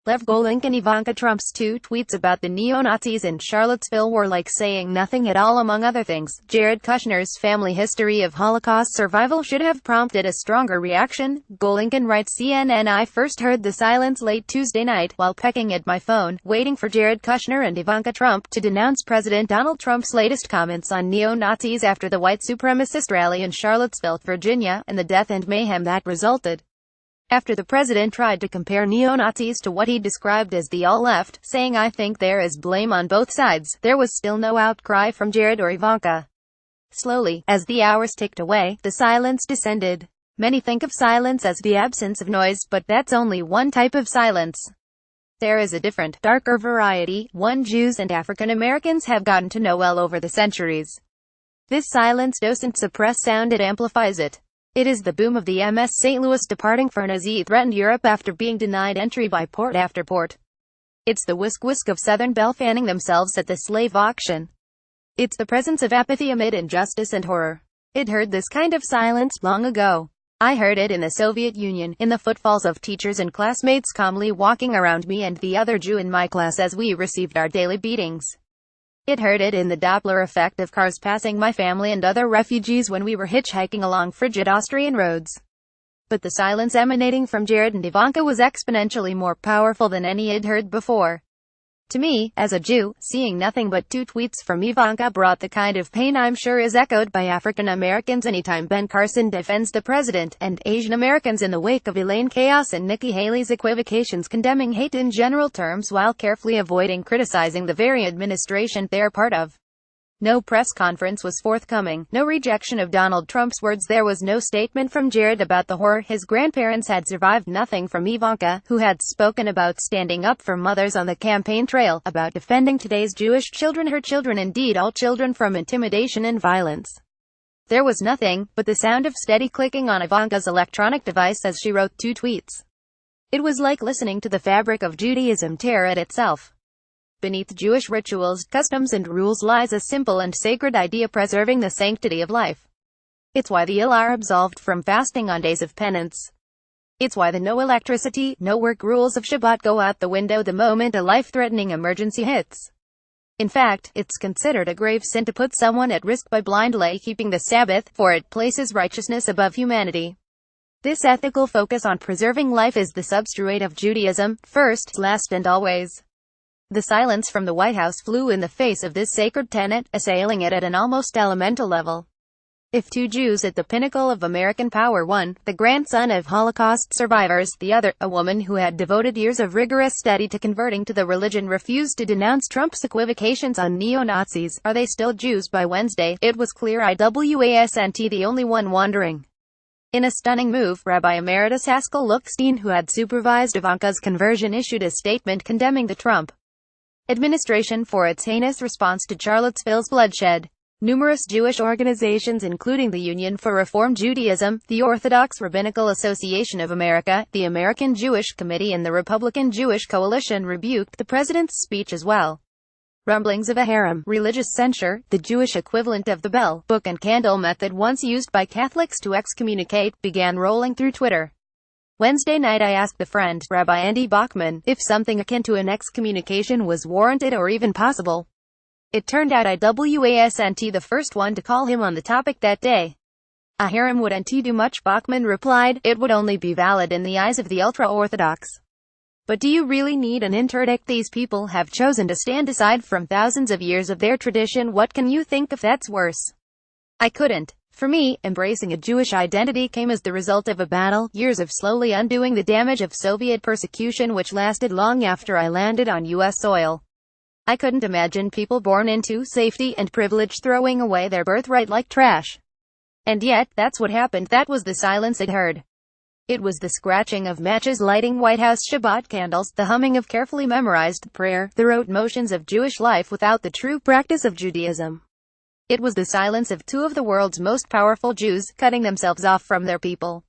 Lev Golink and Ivanka Trump's two tweets about the neo-Nazis in Charlottesville were like saying nothing at all. Among other things, Jared Kushner's family history of Holocaust survival should have prompted a stronger reaction. Golinkin writes, CNN: I first heard the silence late Tuesday night, while pecking at my phone, waiting for Jared Kushner and Ivanka Trump to denounce President Donald Trump's latest comments on neo-Nazis after the white supremacist rally in Charlottesville, Virginia, and the death and mayhem that resulted. After the president tried to compare neo-Nazis to what he described as the all-left, saying I think there is blame on both sides, there was still no outcry from Jared or Ivanka. Slowly, as the hours ticked away, the silence descended. Many think of silence as the absence of noise, but that's only one type of silence. There is a different, darker variety, one Jews and African Americans have gotten to know well over the centuries. This silence doesn't suppress sound, it amplifies it. It is the boom of the MS St. Louis departing for Nazi-threatened Europe after being denied entry by port after port. It's the whisk-whisk of Southern Belle fanning themselves at the slave auction. It's the presence of apathy amid injustice and horror. It heard this kind of silence long ago. I heard it in the Soviet Union, in the footfalls of teachers and classmates calmly walking around me and the other Jew in my class as we received our daily beatings. It heard it in the Doppler effect of cars passing my family and other refugees when we were hitchhiking along frigid Austrian roads. But the silence emanating from Jared and Ivanka was exponentially more powerful than any I'd heard before. To me, as a Jew, seeing nothing but two tweets from Ivanka brought the kind of pain I'm sure is echoed by African Americans anytime Ben Carson defends the president, and Asian Americans in the wake of Elaine Chaos and Nikki Haley's equivocations condemning hate in general terms while carefully avoiding criticizing the very administration they're part of. No press conference was forthcoming, no rejection of Donald Trump's words, there was no statement from Jared about the horror his grandparents had survived, nothing from Ivanka, who had spoken about standing up for mothers on the campaign trail, about defending today's Jewish children, her children, indeed all children, from intimidation and violence. There was nothing but the sound of steady clicking on Ivanka's electronic device as she wrote two tweets. It was like listening to the fabric of Judaism tear at itself. Beneath Jewish rituals, customs and rules lies a simple and sacred idea: preserving the sanctity of life. It's why the ill are absolved from fasting on days of penance. It's why the no electricity, no work rules of Shabbat go out the window the moment a life-threatening emergency hits. In fact, it's considered a grave sin to put someone at risk by blindly keeping the Sabbath, for it places righteousness above humanity. This ethical focus on preserving life is the substrate of Judaism, first, last and always. The silence from the White House flew in the face of this sacred tenet, assailing it at an almost elemental level. If two Jews at the pinnacle of American power, one, the grandson of Holocaust survivors, the other, a woman who had devoted years of rigorous study to converting to the religion, refused to denounce Trump's equivocations on neo-Nazis, are they still Jews by Wednesday? It was clear I wasn't the only one wondering. In a stunning move, Rabbi Emeritus Haskell Lookstein, who had supervised Ivanka's conversion, issued a statement condemning the Trump administration for its heinous response to Charlottesville's bloodshed. Numerous Jewish organizations, including the Union for Reform Judaism, the Orthodox Rabbinical Association of America, the American Jewish Committee and the Republican Jewish Coalition, rebuked the president's speech as well. Rumblings of a harem, religious censure, the Jewish equivalent of the bell, book and candle method once used by Catholics to excommunicate, began rolling through Twitter. Wednesday night I asked a friend, Rabbi Andy Bachman, if something akin to an excommunication was warranted or even possible. It turned out I wasn't the first one to call him on the topic that day. A harem wouldn't do much, Bachman replied. It would only be valid in the eyes of the ultra-Orthodox. But do you really need an interdict? These people have chosen to stand aside from thousands of years of their tradition. What can you think of that's worse? I couldn't. For me, embracing a Jewish identity came as the result of a battle, years of slowly undoing the damage of Soviet persecution which lasted long after I landed on U.S. soil. I couldn't imagine people born into safety and privilege throwing away their birthright like trash. And yet, that's what happened. That was the silence it heard. It was the scratching of matches lighting White House Shabbat candles, the humming of carefully memorized prayer, the rote motions of Jewish life without the true practice of Judaism. It was the silence of two of the world's most powerful Jews, cutting themselves off from their people.